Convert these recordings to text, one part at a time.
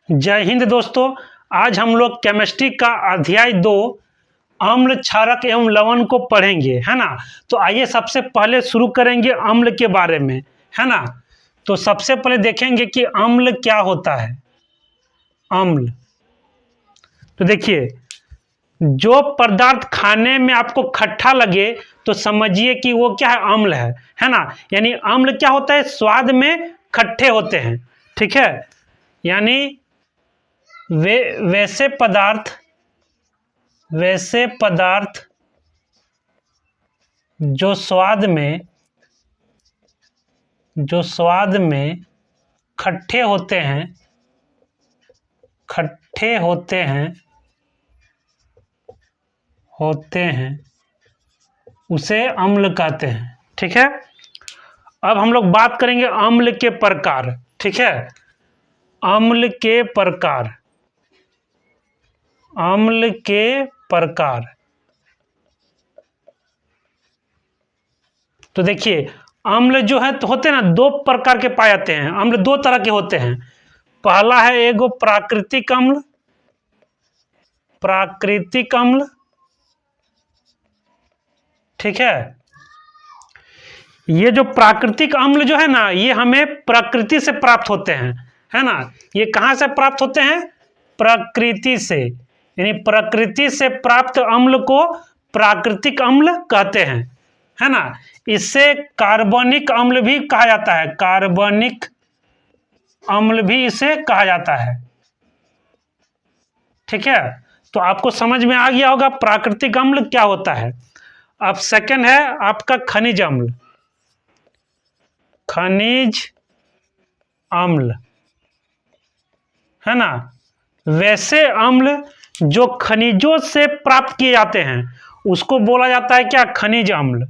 जय हिंद दोस्तों। आज हम लोग केमिस्ट्री का अध्याय 2 अम्ल, क्षारक एवं लवण को पढ़ेंगे, है ना। तो आइए सबसे पहले शुरू करेंगे अम्ल के बारे में, है ना। तो सबसे पहले देखेंगे कि अम्ल क्या होता है। अम्ल, तो देखिए, जो पदार्थ खाने में आपको खट्टा लगे तो समझिए कि वो क्या है, अम्ल है ना। यानी अम्ल क्या होता है, स्वाद में खट्टे होते हैं, ठीक है। यानी वैसे पदार्थ जो स्वाद में खट्टे होते हैं उसे अम्ल कहते हैं, ठीक है। अब हम लोग बात करेंगे अम्ल के प्रकार, ठीक है। अम्ल के प्रकार तो देखिए, अम्ल जो है तो होते हैं ना, दो प्रकार के पाए जाते हैं। अम्ल दो तरह के होते हैं। पहला है एगो प्राकृतिक अम्ल, ठीक है। ये जो प्राकृतिक अम्ल जो है ना, ये हमें प्रकृति से प्राप्त होते हैं, है ना। ये कहाँ से प्राप्त होते हैं, प्रकृति से। यानी प्रकृति से प्राप्त अम्ल को प्राकृतिक अम्ल कहते हैं, है ना। इससे कार्बनिक अम्ल भी कहा जाता है, कार्बनिक अम्ल भी इसे कहा जाता है, ठीक है। तो आपको समझ में आ गया होगा प्राकृतिक अम्ल क्या होता है। अब सेकंड है आपका खनिज अम्ल, है ना। वैसे अम्ल जो खनिजों से प्राप्त किए जाते हैं उसको बोला जाता है क्या, खनिज अम्ल।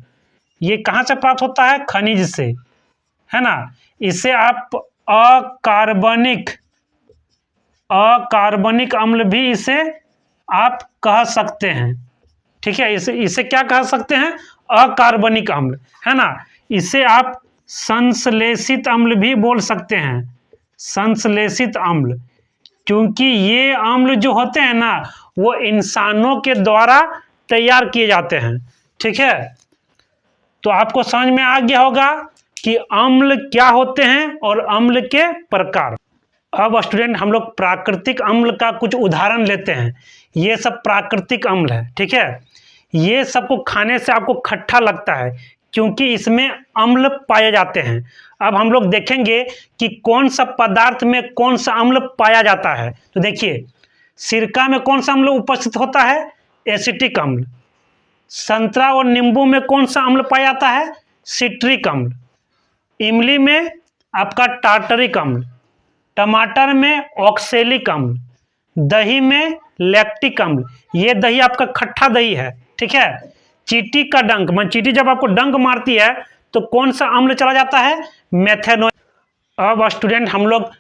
ये कहाँ से प्राप्त होता है, खनिज से, है ना। इसे आप अकार्बनिक अम्ल भी इसे आप कह सकते हैं, ठीक है। इसे क्या कह सकते हैं, अकार्बनिक अम्ल, है ना। इसे आप संश्लेषित अम्ल भी बोल सकते हैं, संश्लेषित अम्ल। क्योंकि ये अम्ल जो होते हैं ना, वो इंसानों के द्वारा तैयार किए जाते हैं, ठीक है। तो आपको समझ में आ गया होगा कि अम्ल क्या होते हैं और अम्ल के प्रकार। अब स्टूडेंट, हम लोग प्राकृतिक अम्ल का कुछ उदाहरण लेते हैं। ये सब प्राकृतिक अम्ल है, ठीक है। ये सबको खाने से आपको खट्टा लगता है क्योंकि इसमें अम्ल पाए जाते हैं। अब हम लोग देखेंगे कि कौन सा पदार्थ में कौन सा अम्ल पाया जाता है। तो देखिए, सिरका में कौन सा अम्ल उपस्थित होता है, एसिटिक अम्ल। संतरा और नींबू में कौन सा अम्ल पाया जाता है, सिट्रिक अम्ल। इमली में आपका टार्टरिक अम्ल। टमाटर में ऑक्सैलिक अम्ल। दही में लैक्टिक अम्ल। ये दही आपका खट्टा दही है, ठीक है। चींटी का डंक, चींटी जब आपको डंक मारती है तो कौन सा अम्ल चला जाता है, मेथेनॉल। अब स्टूडेंट, हम लोग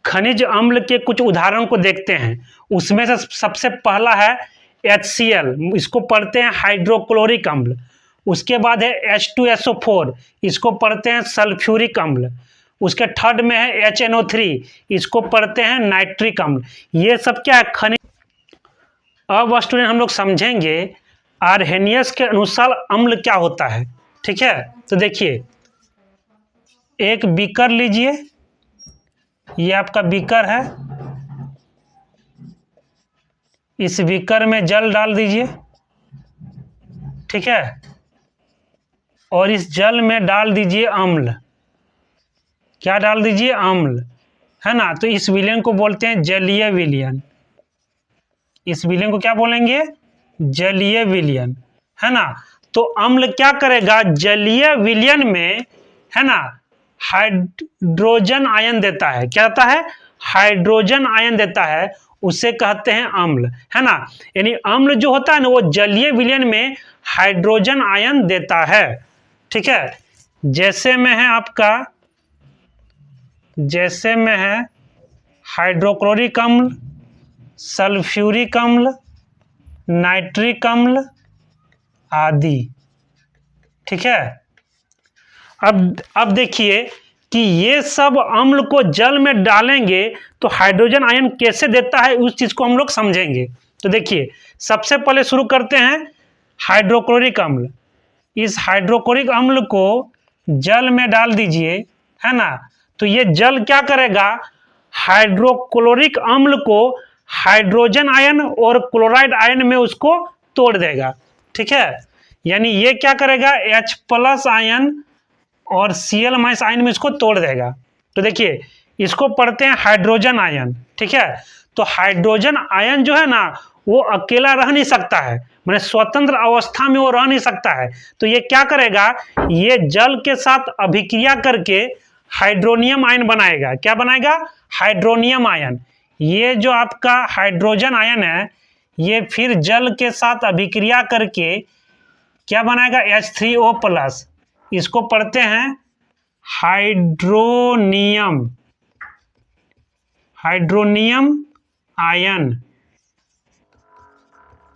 खनिज अम्ल के कुछ उदाहरण को देखते हैं। उसमें से सबसे पहला है HCl, इसको पढ़ते हैं हाइड्रोक्लोरिक अम्ल। उसके बाद है H2SO4, इसको पढ़ते हैं सल्फ्यूरिक अम्ल। उसके थर्ड में है HNO3, इसको पढ़ते हैं नाइट्रिक अम्ल। ये सब क्या है, खनिज। अब स्टूडेंट, हम लोग समझेंगे आर्हेनियस के अनुसार अम्ल क्या होता है, ठीक है। तो देखिए, एक बीकर लीजिए, ये आपका बीकर है। इस बीकर में जल डाल दीजिए, ठीक है। और इस जल में डाल दीजिए अम्ल। क्या डाल दीजिए, अम्ल, है ना। तो इस विलयन को बोलते हैं जलीय विलयन। इस विलयन को क्या बोलेंगे, जलीय विलयन, है ना। तो अम्ल क्या करेगा, जलीय विलयन में, है ना, हाइड्रोजन आयन देता है। क्या देता है, हाइड्रोजन आयन देता है, उसे कहते हैं अम्ल, है ना। यानी अम्ल जो होता है ना, वो जलीय विलयन में हाइड्रोजन आयन देता है, ठीक है। जैसे में है हाइड्रोक्लोरिक अम्ल, सल्फ्यूरिक अम्ल, नाइट्रिक अम्ल आदि, ठीक है। अब देखिए कि ये सब अम्ल को जल में डालेंगे तो हाइड्रोजन आयन कैसे देता है, उस चीज को हम लोग समझेंगे। तो देखिए, सबसे पहले शुरू करते हैं हाइड्रोक्लोरिक अम्ल। इस हाइड्रोक्लोरिक अम्ल को जल में डाल दीजिए, है ना। तो ये जल क्या करेगा, हाइड्रोक्लोरिक अम्ल को हाइड्रोजन आयन और क्लोराइड आयन में उसको तोड़ देगा, ठीक है। यानी ये क्या करेगा, H+ आयन और Cl- आयन में इसको तोड़ देगा। तो देखिए, इसको पढ़ते हैं हाइड्रोजन आयन, ठीक है। तो हाइड्रोजन आयन जो है ना, वो अकेला रह नहीं सकता है, माने स्वतंत्र अवस्था में वो रह नहीं सकता है। तो ये क्या करेगा, ये जल के साथ अभिक्रिया करके हाइड्रोनियम आयन बनाएगा। क्या बनाएगा, हाइड्रोनियम आयन। ये जो आपका हाइड्रोजन आयन है, ये फिर जल के साथ अभिक्रिया करके क्या बनाएगा, H3O+। इसको पढ़ते हैं हाइड्रोनियम, हाइड्रोनियम आयन,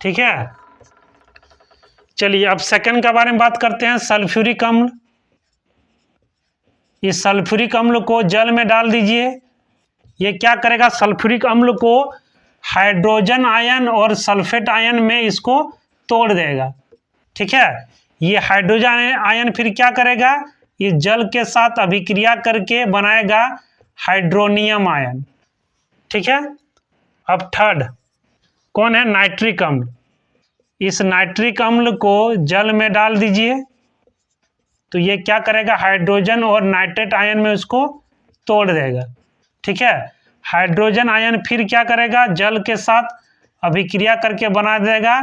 ठीक है। चलिए अब सेकंड के बारे में बात करते हैं, सल्फ्यूरिक अम्ल। इस सल्फ्यूरिक अम्ल को जल में डाल दीजिए। ये क्या करेगा, सल्फ्यूरिक अम्ल को हाइड्रोजन आयन और सल्फेट आयन में इसको तोड़ देगा, ठीक है। ये हाइड्रोजन आयन फिर क्या करेगा, इस जल के साथ अभिक्रिया करके बनाएगा हाइड्रोनियम आयन, ठीक है। अब थर्ड कौन है, नाइट्रिक अम्ल। इस नाइट्रिक अम्ल को जल में डाल दीजिए। तो ये क्या करेगा, हाइड्रोजन और नाइट्रेट आयन में उसको तोड़ देगा, ठीक है। हाइड्रोजन आयन फिर क्या करेगा, जल के साथ अभिक्रिया करके बना देगा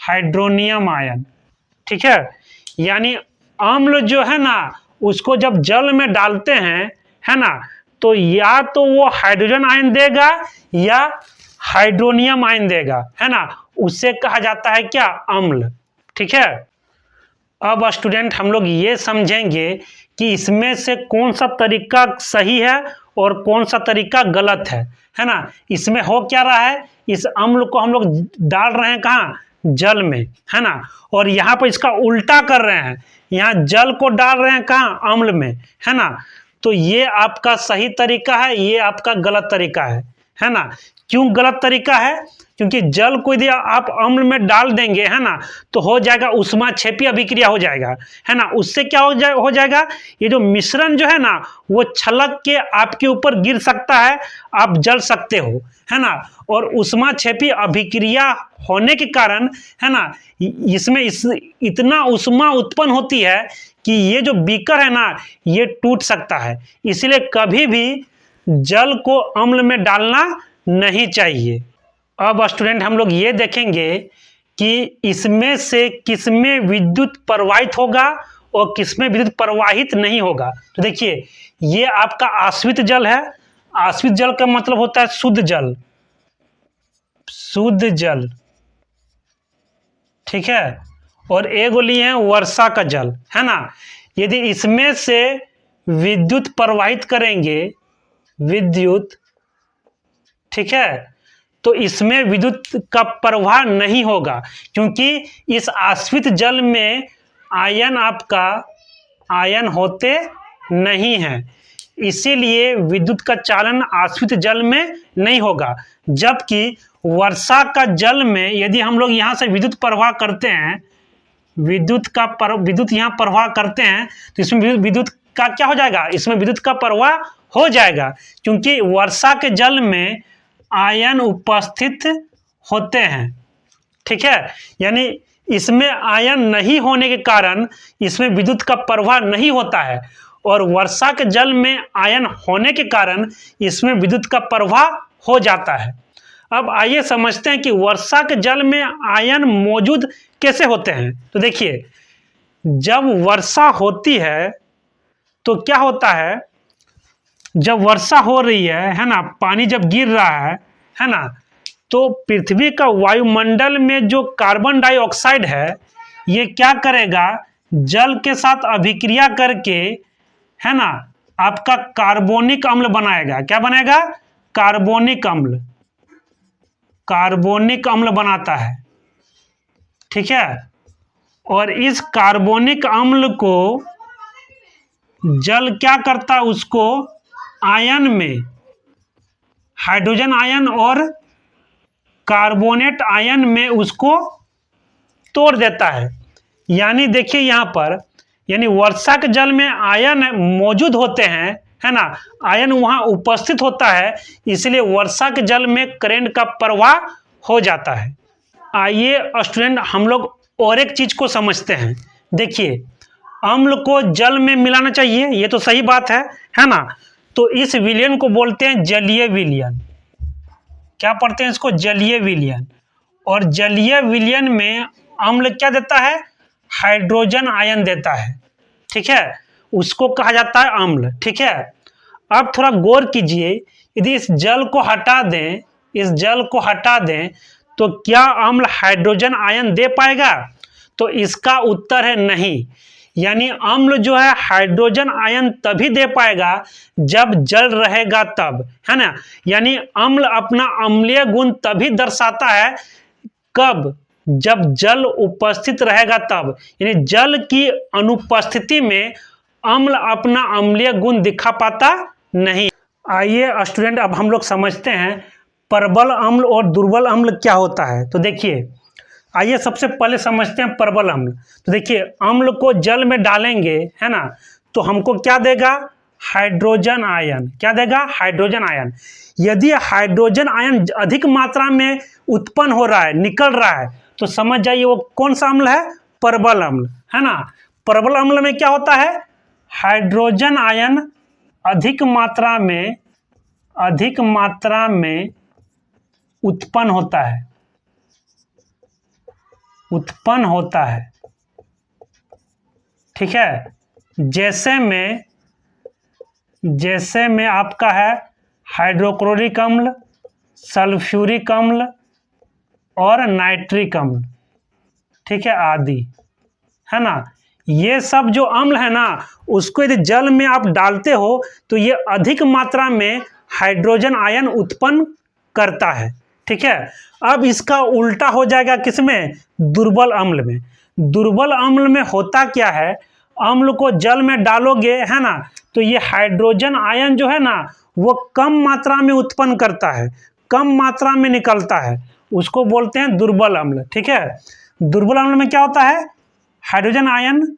हाइड्रोनियम आयन, ठीक है। यानी अम्ल जो है ना, उसको जब जल में डालते हैं, है ना, तो या तो वो हाइड्रोजन आयन देगा या हाइड्रोनियम आयन देगा, है ना। उससे कहा जाता है क्या, अम्ल, ठीक है। अब स्टूडेंट हम लोग ये समझेंगे कि इसमें से कौन सा तरीका सही है और कौन सा तरीका गलत है ना। इसमें हो क्या रहा है, इस अम्ल को हम लोग डाल रहे हैं कहाँ, जल में, है ना। और यहाँ पर इसका उल्टा कर रहे हैं, यहाँ जल को डाल रहे हैं कहाँ, अम्ल में, है ना। तो ये आपका सही तरीका है, ये आपका गलत तरीका है ना। क्यों गलत तरीका है, क्योंकि जल को यदि आप अम्ल में डाल देंगे, है ना, तो हो जाएगा उष्माक्षेपी अभिक्रिया हो जाएगा, है ना। उससे क्या हो जाएगा, ये जो मिश्रण जो है ना, वो छलक के आपके ऊपर गिर सकता है, आप जल सकते हो, है ना। और उष्माक्षेपी अभिक्रिया होने के कारण, है ना, इसमें इतना उष्मा उत्पन्न होती है कि ये जो बीकर है ना, ये टूट सकता है। इसलिए कभी भी जल को अम्ल में डालना नहीं चाहिए। अब स्टूडेंट हम लोग ये देखेंगे कि इसमें से किसमें विद्युत प्रवाहित होगा और किसमें विद्युत प्रवाहित नहीं होगा। तो देखिए, ये आपका आश्रित जल है। आश्रित जल का मतलब होता है शुद्ध जल, शुद्ध जल, ठीक है। और एगो लिए हैं वर्षा का जल, है ना। यदि इसमें से विद्युत प्रवाहित करेंगे, विद्युत, ठीक है, तो इसमें विद्युत का प्रवाह नहीं होगा, क्योंकि इस आश्रित जल में आयन आपका आयन होते नहीं हैं। इसीलिए विद्युत का चालन आश्रित जल में नहीं होगा। जबकि वर्षा का जल में यदि हम लोग यहाँ से विद्युत प्रवाह करते हैं, विद्युत यहाँ प्रवाह करते हैं, तो इसमें विद्युत का क्या हो जाएगा, इसमें विद्युत का प्रवाह हो जाएगा, क्योंकि वर्षा के जल में आयन उपस्थित होते हैं, ठीक है। यानी इसमें आयन नहीं होने के कारण इसमें विद्युत का प्रवाह नहीं होता है, और वर्षा के जल में आयन होने के कारण इसमें विद्युत का प्रवाह हो जाता है। अब आइए समझते हैं कि वर्षा के जल में आयन मौजूद कैसे होते हैं। तो देखिए, जब वर्षा होती है तो क्या होता है, जब वर्षा हो रही है ना, पानी जब गिर रहा है ना, तो पृथ्वी का वायुमंडल में जो कार्बन डाइऑक्साइड है, ये क्या करेगा, जल के साथ अभिक्रिया करके, है ना, आपका कार्बोनिक अम्ल बनाएगा। क्या बनेगा, कार्बोनिक अम्ल, कार्बोनिक अम्ल बनाता है, ठीक है। और इस कार्बोनिक अम्ल को जल क्या करता है, उसको आयन में, हाइड्रोजन आयन और कार्बोनेट आयन में उसको तोड़ देता है। यानी देखिए यहाँ पर, यानी वर्षा के जल में आयन मौजूद होते हैं, है ना, आयन वहाँ उपस्थित होता है, इसलिए वर्षा के जल में करंट का प्रवाह हो जाता है। आइए स्टूडेंट हम लोग और एक चीज को समझते हैं। देखिए अम्ल को जल में मिलाना चाहिए, ये तो सही बात है ना। तो इस विलयन को बोलते हैं जलीय विलयन। क्या पढ़ते हैं इसको? जलीय विलयन। और जलीय विलयन में अम्ल क्या देता है? हाइड्रोजन आयन देता है, ठीक है, उसको कहा जाता है अम्ल, ठीक है। अब थोड़ा गौर कीजिए, यदि इस जल को हटा दें, इस जल को हटा दें तो क्या अम्ल हाइड्रोजन आयन दे पाएगा? तो इसका उत्तर है नहीं। यानी अम्ल जो है हाइड्रोजन आयन तभी दे पाएगा जब जल रहेगा तब, है ना। यानी अम्ल अपना अम्लीय गुण तभी दर्शाता है, कब? जब जल उपस्थित रहेगा तब। यानी जल की अनुपस्थिति में अम्ल अपना अम्लीय गुण दिखा पाता नहीं। आइए स्टूडेंट अब हम लोग समझते हैं प्रबल अम्ल और दुर्बल अम्ल क्या होता है। तो देखिए, आइए सबसे पहले समझते हैं प्रबल अम्ल। तो देखिए अम्ल को जल में डालेंगे, है ना, तो हमको क्या देगा? Hydrogen ion. क्या देगा? Hydrogen ion. यदि हाइड्रोजन आयन अधिक मात्रा में उत्पन्न हो रहा है, निकल रहा है, तो समझ जाइए वो कौन सा अम्ल है? प्रबल अम्ल, है ना। प्रबल अम्ल में क्या होता है? हाइड्रोजन आयन अधिक मात्रा में उत्पन्न होता है, ठीक है। जैसे में आपका है हाइड्रोक्लोरिक अम्ल, सल्फ्यूरिक अम्ल और नाइट्रिक अम्ल, ठीक है, आदि, है ना। ये सब जो अम्ल है ना, उसको यदि जल में आप डालते हो तो ये अधिक मात्रा में हाइड्रोजन आयन उत्पन्न करता है, ठीक है। अब इसका उल्टा हो जाएगा किसमें? दुर्बल अम्ल में। दुर्बल अम्ल में होता क्या है? अम्ल को जल में डालोगे, है ना, तो ये हाइड्रोजन आयन जो है ना वो कम मात्रा में उत्पन्न करता है, कम मात्रा में निकलता है, उसको बोलते हैं दुर्बल अम्ल, ठीक है। दुर्बल अम्ल में क्या होता है? हाइड्रोजन आयन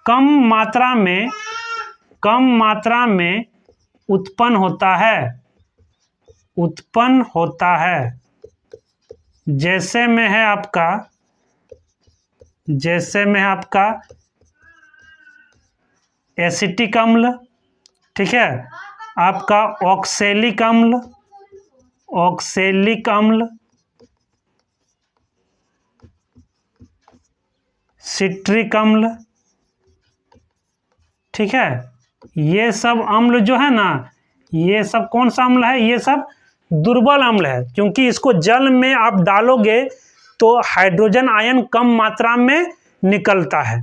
कम मात्रा में उत्पन्न होता है। जैसे में है आपका एसिटिक अम्ल, ठीक है, आपका ऑक्सैलिक अम्ल, सिट्रिक अम्ल, ठीक है। ये सब अम्ल जो है ना, ये सब कौन सा अम्ल है? ये सब दुर्बल अम्ल है, क्योंकि इसको जल में आप डालोगे तो हाइड्रोजन आयन कम मात्रा में निकलता है।